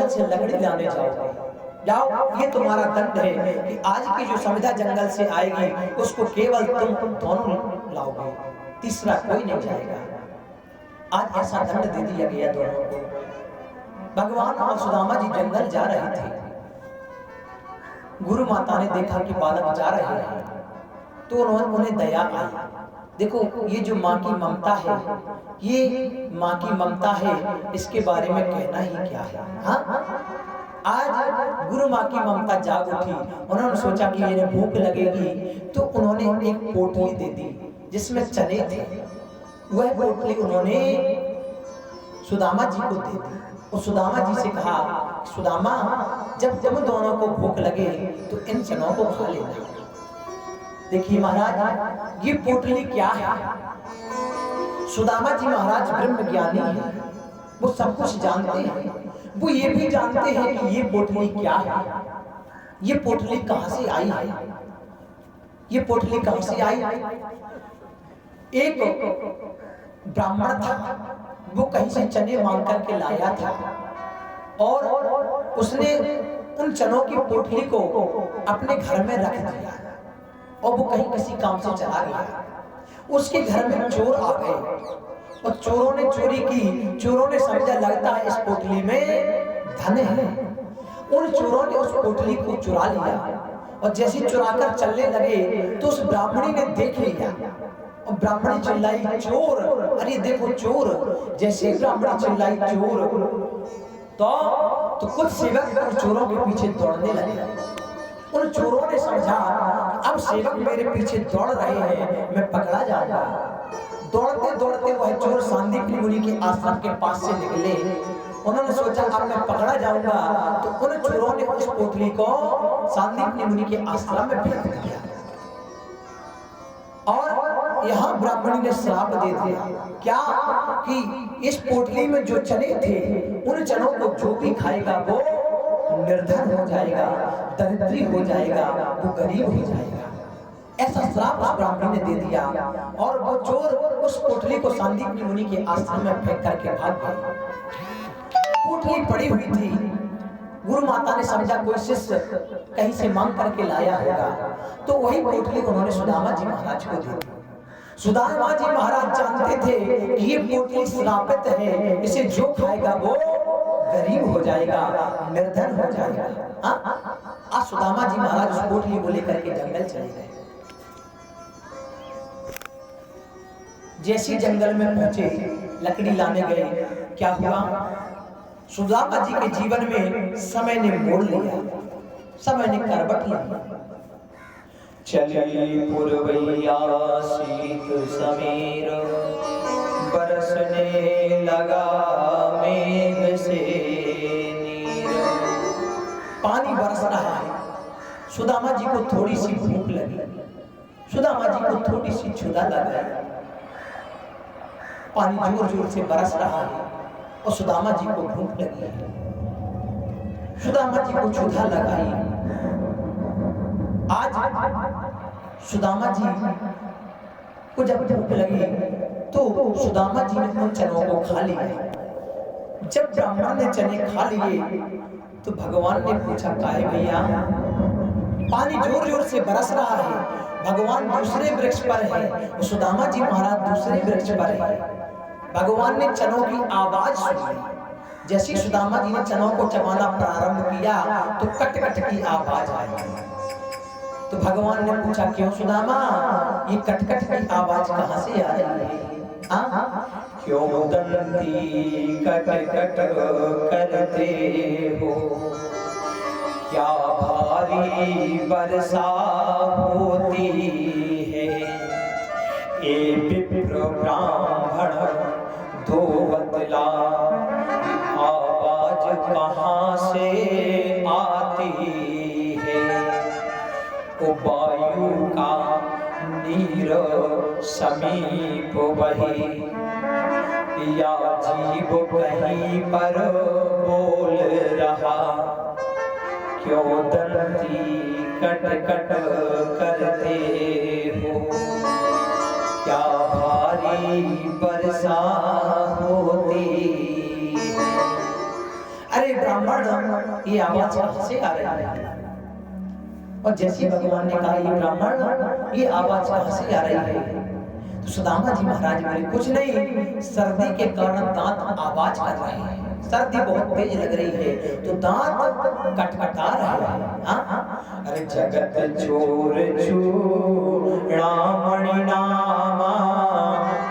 से लकड़ी लाने जाओ, जाओ, ये तुम्हारा दंड है कि आज की जो समिधा जंगल से आएगी उसको केवल तुम दोनों लाओगे, तीसरा कोई नहीं जाएगा। आज ऐसा दंड दे दिया गया दोनों को। भगवान और सुदामा जी जंगल जा रहे थे। गुरु माता ने देखा कि बालक जा रहे हैं तो उन्हें दया आई। देखो ये जो माँ की ममता है, ये माँ की ममता है, इसके बारे में कहना ही क्या है। हाँ, आज गुरु माँ की ममता जाग उठी। उन्होंने सोचा कि इन्हें भूख लगेगी तो उन्होंने एक पोटली दे दी जिसमें चने थे। वह पोटली उन्होंने सुदामा जी को दे दी और सुदामा जी से कहा, सुदामा जब तुम दोनों को भूख लगे तो इन चनों को खा लेना। देखिए महाराज, ये पोटली क्या है? सुदामा जी महाराज ब्रह्म ज्ञानी है, वो सब कुछ जानते हैं। वो ये भी जानते हैं कि ये पोटली क्या है, ये पोटली कहां से आई है, ये पोटली कहां से आई। एक ब्राह्मण था, वो कहीं से चने मांग करके लाया था और उसने उन चनों की पोटली को अपने घर में रख दिया और वो कहीं किसी काम से चला गया। उसके घर में चोर आ गए और चोरों ने चोरी की। चोरों ने समझा लगता है इस पोटली में धन है। उन चोरों ने उस पोटली को चुरा लिया और जैसे चुराकर चलने लगे तो उस ब्राह्मणी ने देख लिया और ब्राह्मणी चिल्लाई, चोर, अरे देखो चोर। जैसे ब्राह्मणी चिल्लाई चोर तो कुछ सेवक चोरों के पीछे दौड़ने लगे। उन चोरों ने समझा अब सेवक मेरे पीछे दौड़ रहे हैं, मैं पकड़ा जाऊंगा। दौड़ते दौड़ते वह चोर सांदीपनि मुनि के आश्रम के पास से निकले। उन्होंने सोचा अब मैं पकड़ा जाऊंगा, तो उन चोरों ने उस पोटली को सांदीपनि मुनि के आश्रम में फेंक दिया और यहाँ ब्राह्मणी ने श्राप दे दिया क्या कि इस पोटली में जो चने थे उन चनों को जो भी खाएगा वो निर्धन हो जाएगा, दरिद्री हो जाएगा, वो गरीब हो जाएगा। ऐसा श्राप उस ब्राह्मणी ने दे दिया और वो चोर उस पोटली को सांदीपनि मुनि के आश्रम में फेंक करके भाग गए। पोटली पड़ी हुई थी। गुरु माता ने समझा कोई शिष्य कहीं से मांग करके लाया होगा, तो वही पोटली उन्होंने सुदामा जी महाराज को दी। सुदामा जी महाराज जानते थे कि ये पोटली श्रापित है, इसे जो खाएगा वो गरीब हो जाएगा, निर्धन हो जाएगा। आज सुदामा जी महाराज उस पोटली को लेकर के जंगल चले गए। जैसे जंगल में पहुंचे, लकड़ी लाने गए, क्या हुआ? सुदामा जी के जीवन में समय ने मोड़ लिया, समय ने करवट ली। चली पुरवैया शीत समीर, बरसने लगा मेघ से नीर। पानी बरस रहा है। सुदामा जी को थोड़ी सी भूख लगी, सुदामा जी को थोड़ी सी क्षुधा लगी। पानी जोर जोर से बरस रहा है और सुदामा जी को भूख लगी। सुदामा जी को क्षुधा लगाई। आज सुदामा जी को जब भूख लगी तो सुदामा जी ने उन चनों को खा लिया। जब ब्राह्मण ने चने खा लिए तो भगवान ने पूछा, काहे भैया पानी जोर जोर से बरस रहा है, भगवान दूसरे वृक्ष पर है, सुदामा जी महाराज दूसरे वृक्ष पर है। भगवान ने चनों की आवाज सुनी। जैसे सुदामा जी ने चनों को चबाना प्रारंभ किया तो कट कट की आवाज आई। तो भगवान ने पूछा, क्यों सुदामा, ये कट कट की आवाज कहां से आ रही है? क्यों दंती कट कट करते हो, क्या भारी वर्षा होती है। ए विप्र ब्राह्मण दो बदला, आवाज कहां से आती है। ओ वायु का नीर समीप वही, या जीव कहीं पर बोल रहा। क्यों दंती कट कट करते हो, क्या भारी वर्षा होती। अरे ब्राह्मण, ये आवाज कहां से आ रही है? और जैसे भगवान ने कहा ये ब्राह्मण, ये आवाज कहां से आ रही है? तो सुदामा जी महाराज बोले कुछ नहीं, सर्दी के कारण दांत आवाज कर रहे हैं, सर्दी बहुत तेज लग रही है तो दांत कटकटा रहे हैं। हाँ? अरे जगत चोर चूड़ामणि नामा,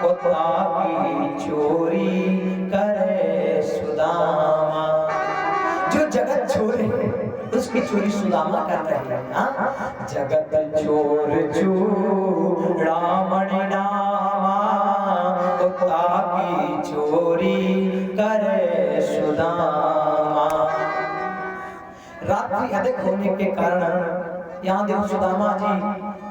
की चोरी करे सुदामा। जो जगत चोर है उसकी चोरी सुदामा कर रहे हैं। हाँ? जगत चोर चूड़ामणि नामा, की चोरी करे सुदामा। रात्रि अधिक होने के कारण यहाँ देखो सुदामा जी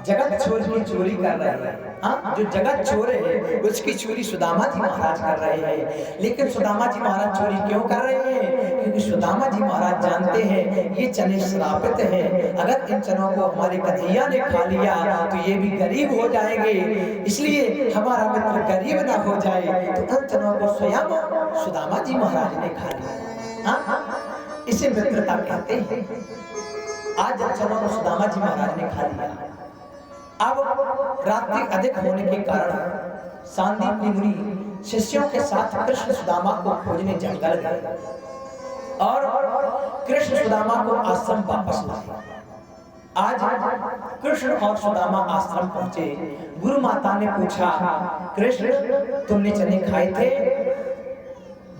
जगत चोर की चोरी कर रहे हैं। हाँ? जो जगत चोर है उसकी चोरी सुदामा जी महाराज कर रहे हैं। लेकिन सुदामा जी महाराज चोरी क्यों कर रहे हैं? क्योंकि सुदामा जी महाराज जानते हैं ये चने श्रापित हैं, अगर इन चनों को हमारे कन्हैया ने खा लिया तो ये भी गरीब हो जाएंगे, इसलिए हमारा मित्र गरीब ना हो जाए, तो उन चनों को स्वयं सुदामा जी महाराज ने खा लिया। हाँ? इसे मित्रता कहते हैं। आज जब चनों को सुदामा जी महाराज ने खा लिया, अब रात्रि अधिक होने के कारण सांदीपनि मुनि शिष्यों के साथ कृष्ण सुदामा को खोजने जंगल गए और कृष्ण सुदामा को आश्रम वापस लाए। आज कृष्ण और सुदामा आश्रम पहुंचे। गुरु माता ने पूछा, कृष्ण तुमने चने खाए थे?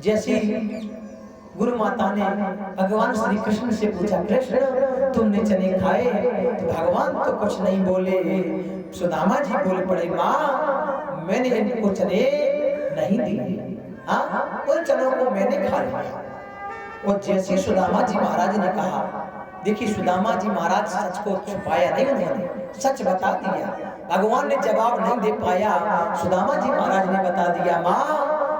जैसे गुरु माता ने भगवान श्री कृष्ण से पूछा, कृष्ण तुमने चने खाए? तो भगवान तो कुछ नहीं बोले। सुदामा जी बोले पड़े, माँ मैंने इनको चने नहीं दिए, हाँ उन चनों को मैंने खा लिया। और जैसे सुदामा जी महाराज ने कहा, देखिए सुदामा जी महाराज सच को छुपाया नहीं, उन्होंने सच बता दिया। भगवान ने जवाब नहीं दे पाया, सुदामा जी महाराज ने बता दिया, माँ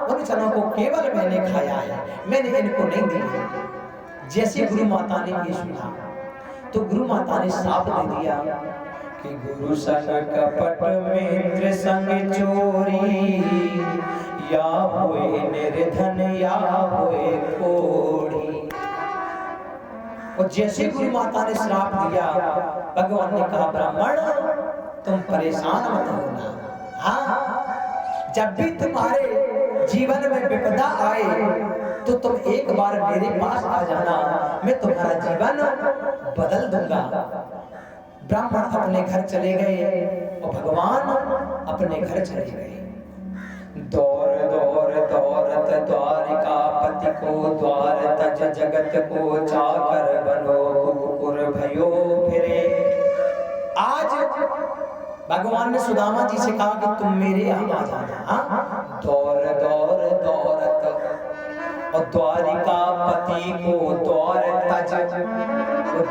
उन चनों को केवल मैंने खाया है, मैंने इनको नहीं दिया। जैसे गुरु माता ने ये सुना तो गुरु माता ने साफ दे दिया कि गुरु संग कपट मित्र संग चोरी, या होए निर्धन या होए कोढ़ी। और जैसे गुरु माता ने श्राप दिया, भगवान ने कहा, ब्राह्मण तुम परेशान मत होना। हाँ? जब भी तुम्हारे जीवन में विपदा आए तो तुम एक बार मेरे पास आ जाना, मैं तुम्हारा जीवन बदल दूंगा। ब्राह्मण अपने घर चले गए और भगवान अपने घर चले गए। दौर दौर दौरत द्वारिकापति को, द्वार तज जगत को चाकर बनो, कुकुर भयो फिरे। आज भगवान ने सुदामा जी से कहा कि तुम मेरे यहाँ आ जाना। दौर दौर दौरत, और द्वारिकापति को द्वार तज,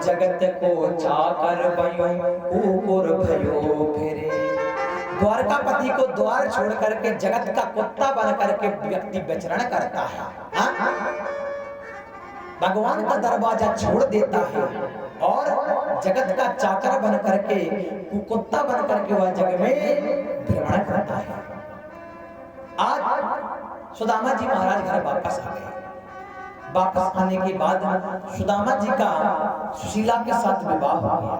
जगत को चाकर बनो, कुकुर भयो फिरे। द्वारकापति को द्वार छोड़ करके जगत का कुत्ता बन करके व्यक्ति विचरण करता है। हाँ? भगवान का दरवाजा छोड़ देता है और जगत का चाकर बन करके, कुत्ता बन करके वह जग में भ्रमण करता है। आज सुदामा जी महाराज घर वापस आ गए। वापस आने के बाद सुदामा जी का सुशीला के साथ विवाह हो गया।